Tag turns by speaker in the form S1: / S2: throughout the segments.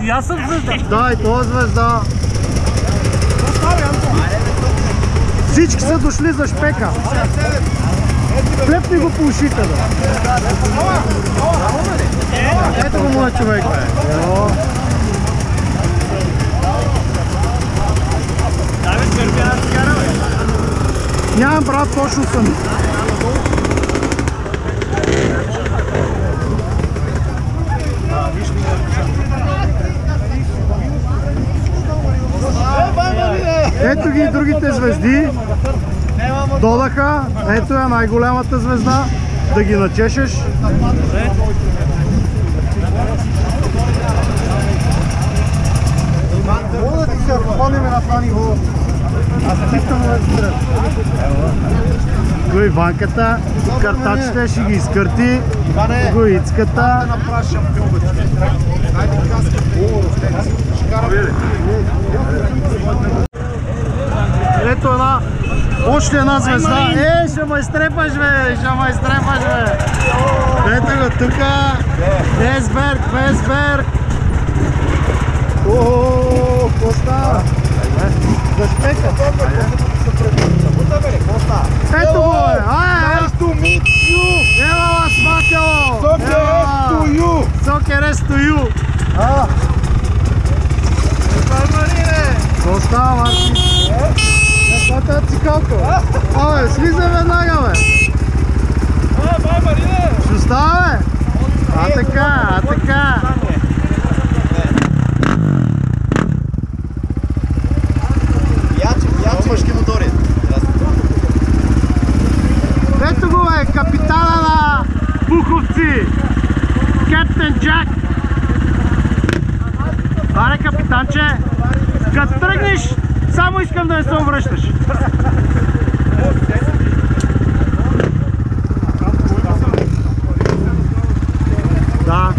S1: И аз съм звезда.
S2: Да, и това е звезда. Всички са дошли за шпека. Клепни го по ушите, бе. Ето го моят човек, бе. Нямам, брат, точно съм. Ето ги и другите звезди. Додаха. Ето е най-голямата звезда. Да ги начешеш. Мога да ти се разходим на това ниво. Аз искам да разбира. Го Иванката, картачите ще ги изкърти. Го Ицката. Ето една, още една звезда. Ще ме изтрепаш, бе, ще ме изтрепаш, бе. Ето го тука. Весберг. Ооо, какво става? За шпека. Ето го, бе. Nice to meet you. Ела, сматяло. Soccer to you. Какво става, Марти? Това е цикалка. Абе, слизай веднага, бе. Ще става, бе? А така. Мъжки мотори. Ето го, бе, капитана на Буховци. Кептен Джак. Аре, капитанче, като тръгнеш, само искам да не се обръщаш. Да.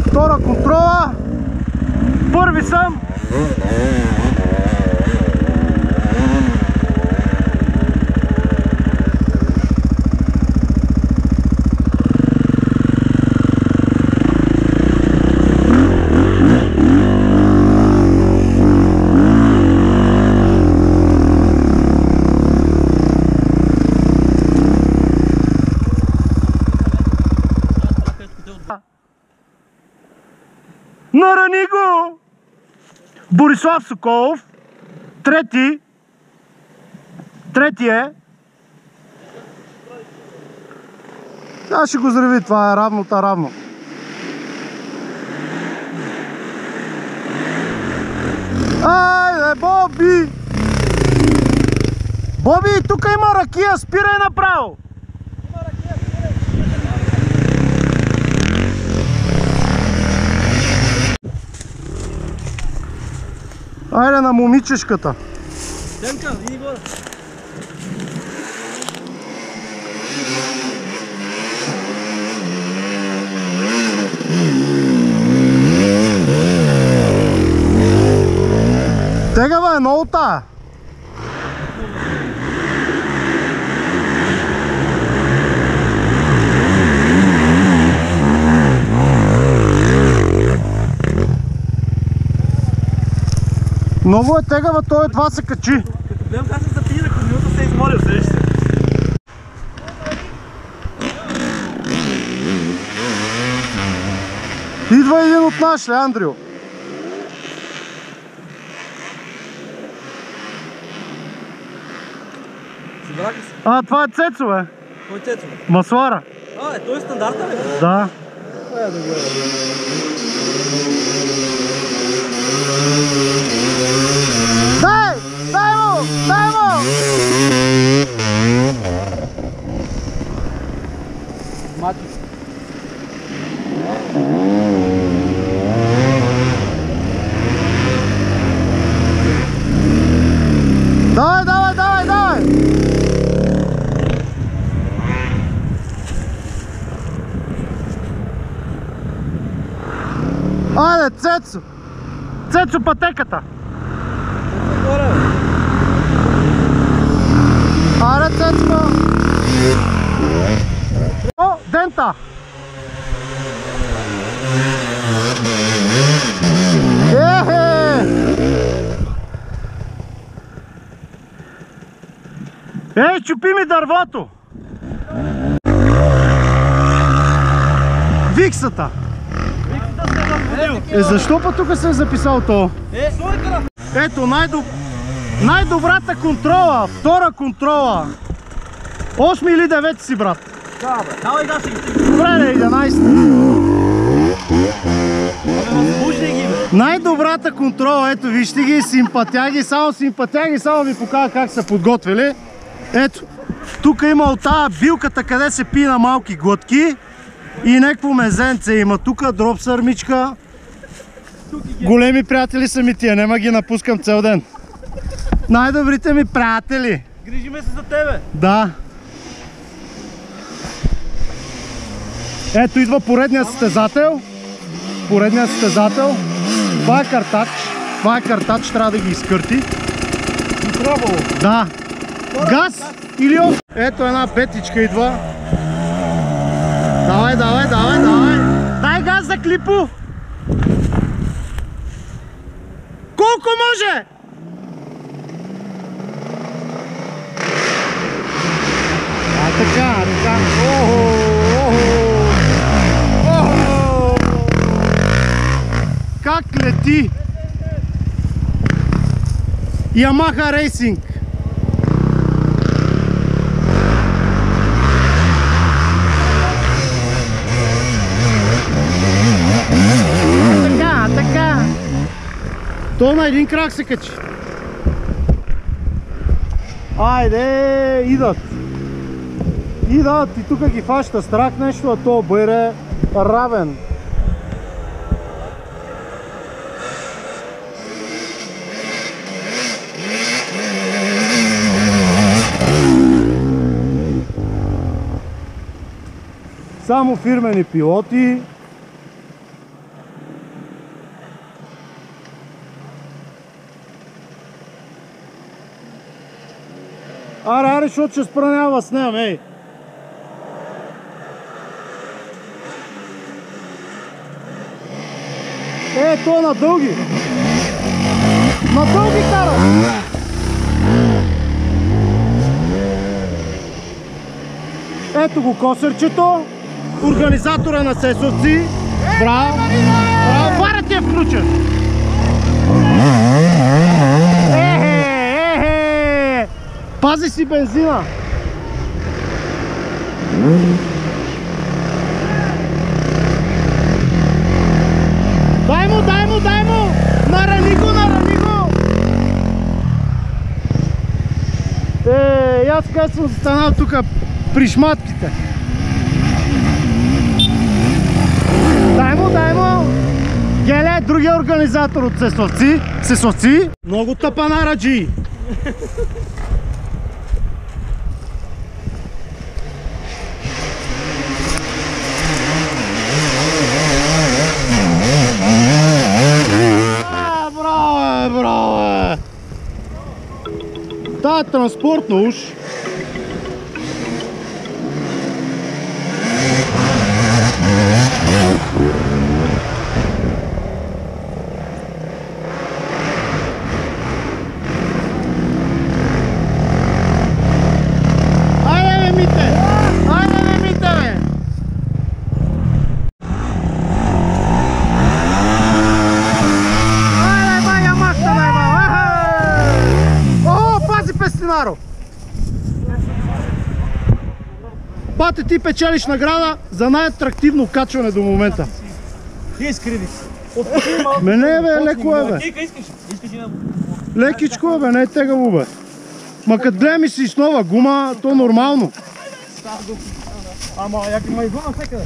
S2: Втора контрола. Първи съм. Нарани го! Борислав Соколов. Трети е. Сега ще го зрави, това е равно. Айде, Боби! Боби, тук има ракия, спирай направо! Айде на момичешката.
S1: Денка, иди горе.
S2: Тегава е много тая. Много е тегава, той едва се качи.
S1: Като гледам как се запие на камионата, се изморил, среща.
S2: Идва един от нашите, Андрю.
S1: Събраха се.
S2: Това е Цецо, бе.
S1: Кой Цецо?
S2: Маслара.
S1: Той е стандарта, бе?
S2: Да. Дай му!
S1: Мати.
S2: Давай! Айде, Цецо пътеката! Аре, Цецко! О, Дента! Ей, чупи ми дървото! Виксата! Защо път тук се е записал то? Ето, най-добрата контрола, втора контрола. 8 или 9 си, брат?
S1: Да, бе. Давай да си.
S2: Добре, 11. Най-добрата контрола, ето вижте ги, симпатяги, само ви покажа как са подготвили. Ето, тук има от тази билката, къде се пие на малки глътки и някакво мезенце има. Тук дроп сърмичка. Големи приятели са ми тия, нема ги напускам цел ден. Най-добрите ми приятели.
S1: Грижиме се за тебе.
S2: Да. Ето идва поредният състезател. Това е картач, трябва да ги изкърти. Да. Газ или оф. Ето една петичка идва. Давай. Дай газ за Клипо. Колко може? Така. Как лети? Yamaha Racing. Така. То на един крак се качи. Айде, идат и тук ги фаща страх нещо, а то бъде равен. Само фирмени пилоти. Аре, защото ще спра, няма с ням, ей! То на дълги! На дълги кара! Ето го косърчето, организатора на Сесовци. Браво! Барът е включен! Пази си бензина! Дай му! Нарани го! Аз къде съм станал тук при шматките. Дай му! Геле, другия организатор от Сесовци. Много тъпана, Раджи! Браво! Та е транспортна уж. Айде бе, Мите! Пате, ти печелиш награда за най-атрактивно качване до момента.
S1: Ти изкриви.
S2: Мене бе, леко е бе. Лекичко е бе, не е тегаво бе. Ма като гледам и си с нова гума, то нормално.
S1: Ама има и гума всекъде.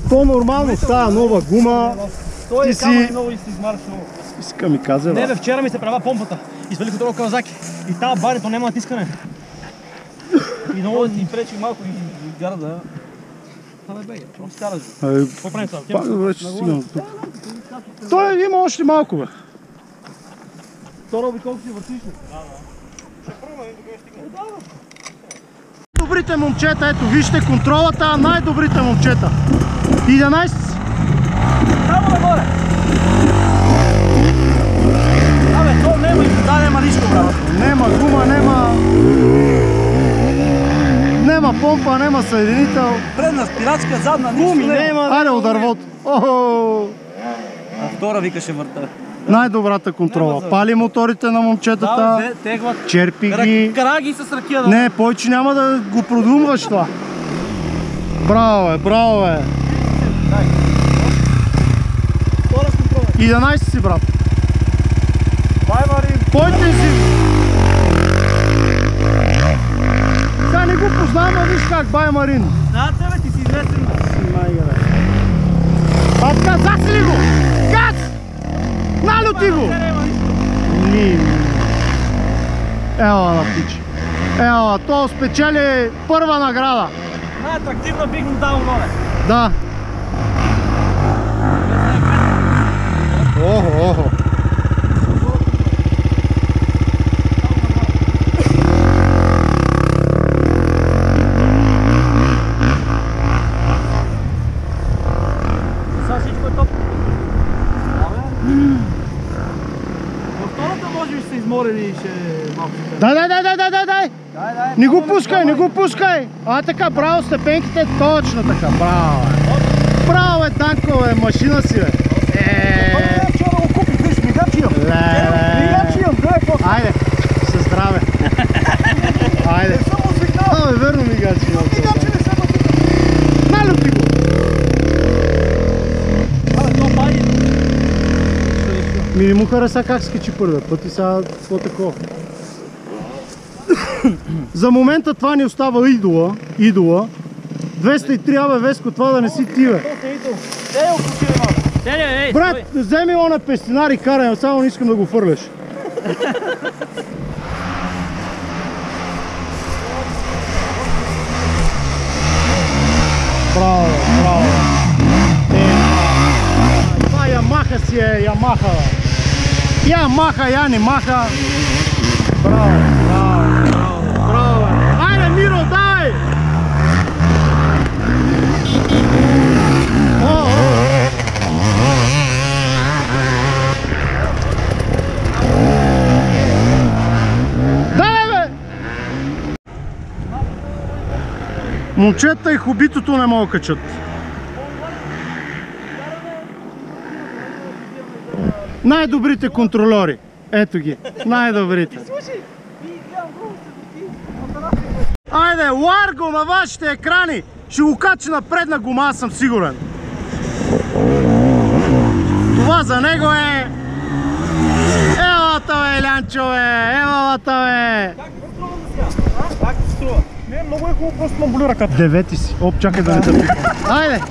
S2: То нормално става нова гума.
S1: Той е камък много и си измаршал.
S2: Иска ми каза,
S1: Не бе, вчера ми се права помпата. Извали като Кавазаки. И тази барито няма натискане. И много ни пречи малко и гара да... Абе беге, какво си караш бе? Какво правим сега?
S2: Пак вече стигам тук. Той има още малко бе.
S1: То роби колко си въртиш ли?
S2: Добрите момчета, ето вижте контролата, най-добрите момчета. 11.
S1: Само нагоре! Абе, то нема и вода, нема нищо, брат.
S2: Нема гума, нема... помпа, нема съединител.
S1: Предна спирачка, задна, нищо
S2: нема. Айде от дървото.
S1: Втора викаше върта.
S2: Най-добрата контрола. Пали моторите на момчетата, черпи ги.
S1: Кара ги с ракия.
S2: Не, повече няма да го продумваш това. Браво бе, браво бе. 11 си, брат.
S1: Бай, Марин.
S2: По-интензивно. Сега не го познавам, а виж как, бай, Марин.
S1: Знаят се, бе, ти си известен.
S2: А така, заси ли го? Газ! Налюти го! Ела на птичи. Ела, то спечели първа награда.
S1: Най-атрактивно бих му дал нове.
S2: Да. Охо.
S1: Сега всичко е топ. Във втората може би ще се изморили и ще малко се...
S2: Дай! Не го пускай! А така, браво, степенките, точно така, браво! Браво, Данко, машина си, бе!
S1: Вчера го купих, виж, мигачи имам,
S2: Айде, със здраве! Айде! Абе, верно мигачи имам. Налюти го! Не му хареса как скачи първия път и сега какво такова. За момента това ни остава идола. 203, абе, Веско, това да не си ти, бе. Брат, вземи она пестинар и карай, само не искам да го фърляш. Браво. Това Ямаха си е, Ямаха, бе. Я маха, я не маха. Браво. Айде, Миро, дай! Дай, бе! Момчета и хобитото не могат качат. Най-добрите контролери. Ето ги. Най-добрите. Айде, Ларго на вашите екрани! Ще го кача на предна гума, аз съм сигурен. Това за него е... Елата, бе, Илянчо, бе! Елата, бе!
S1: Как ти струва? Не, много е хубаво, просто ма боли ръката.
S2: Девети си. Оп, чакай да не те пипам. Айде!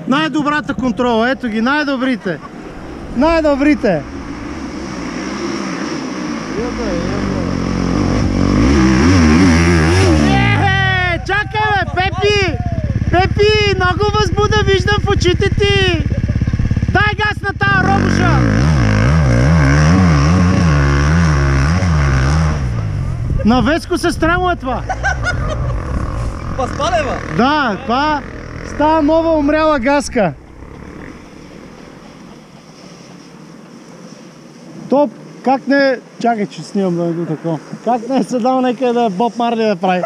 S2: Най-добрата контрола, ето ги, най-добрите! Най-добрите! Чакай, бе, Пепи! Пепи, много възбуда виждам в очите ти! Дай газ на тая робуша! На Веско сестра му е това!
S1: Паспалева?
S2: Да, това става нова умряла газка. Топ, как не... Чакай, че снимам да не го такова. Как не е седал някъде да Боб Марли да прави?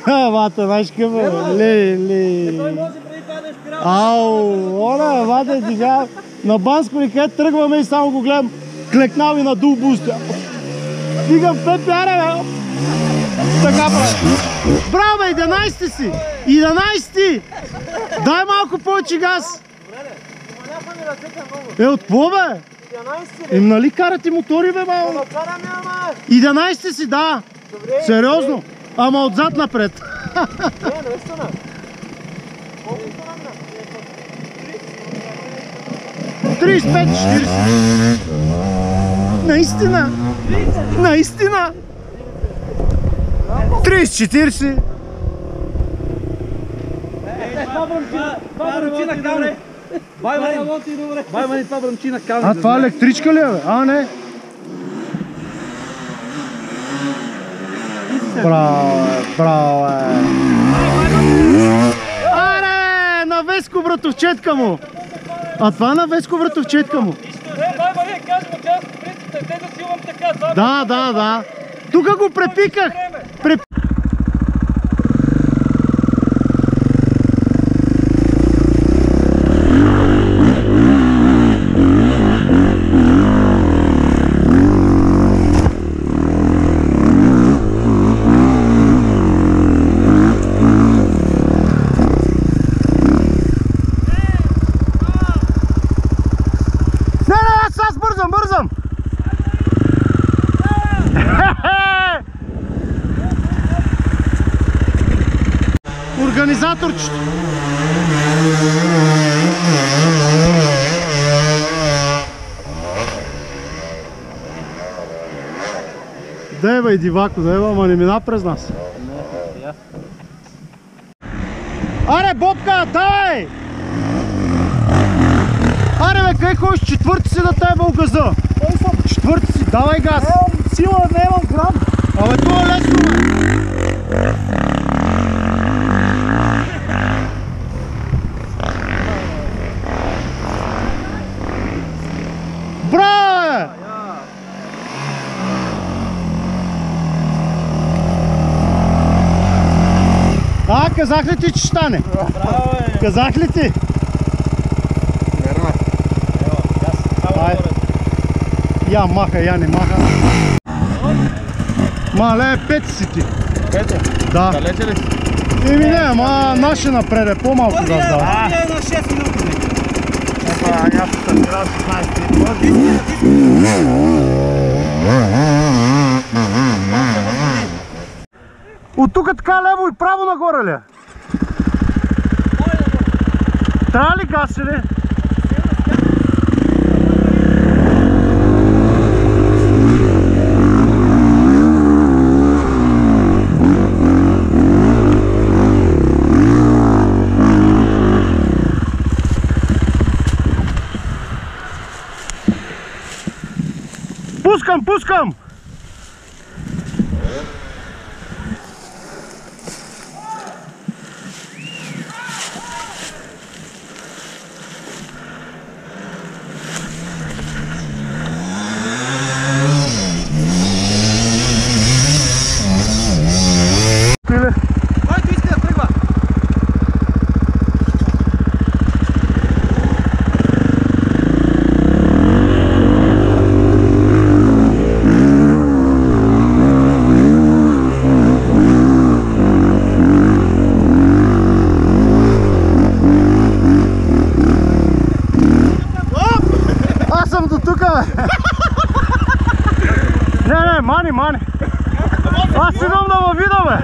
S2: Вата, знаеш къв е? Ли.
S1: Той може преди това да е шпирал.
S2: Оля, вата, сега на Банско ли къде тръгваме и само го гледам клекнал и надул буста. Стигам Пепи, аре, бе! Така прави. Браво, бе, 11-ти си! 11-ти! Дай малко повече газ!
S1: Маляха ми ръцете много.
S2: От какво, бе?
S1: 11 ли?
S2: Нали карате мотори, бе, мамо?
S1: Караме, ама.
S2: 11-ти си, да!
S1: Добре.
S2: Сериозно? Ама отзад напред.
S1: Не, наистина. Колко са нам?
S2: 35-40. Наистина! Наистина! 30-40.
S1: Това бръмчина камера. Бай, мани, това бръмчина камера.
S2: А, това електричка ли е, бе? А, не. Браво, браво. Веско, братовчетка му. А това на Веско, братовчетка му.
S1: Дай бъде, кажем, част от принципите, те да силвам така.
S2: Да. Тук го препиках. Бързам! Организаторчето! Дай бе, дивако, ама не мина през нас. Аре, Бобка, дай! Аре бе, къй ходиш? Четвърти си да тая бългаза. Четвърти си, давай газ.
S1: Нямам сила, нямам грам.
S2: Абе, това е лесно, бе. Браво, бе! Казах ли ти, че стане?
S1: Браво, бе!
S2: Казах ли ти? Я маха, я не маха. Мале, пет си ти.
S1: Пето?
S2: Да.
S1: Далече ли си?
S2: Еми не, ама наше напред е по-малко газ дава.
S1: Първият е на 6 минути.
S2: Аз събирам 16. От тук така лево и право нагоре ли? Трябва ли газ или? Пускам!
S1: Който иска да тръгва.
S2: Аз съм до тука, бе! Не, мани! Аз идвам да ме видя, бе!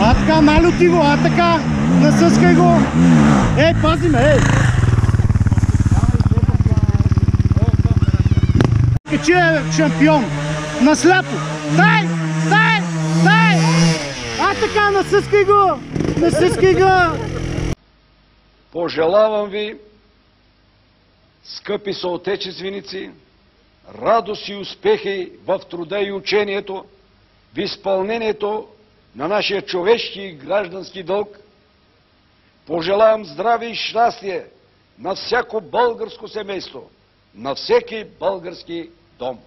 S2: А така, налюти го, а така, насъскай го! Ей, пази ме, ей! Че е шампион на сляпо! Дай! А така, насъскай го!
S3: Пожелавам ви, скъпи съотечественици, радост и успехи в труда и учението, в изпълнението на нашия човешки и граждански дълг. Пожелавам здраве и щастие на всяко българско семейство, на всеки български дом.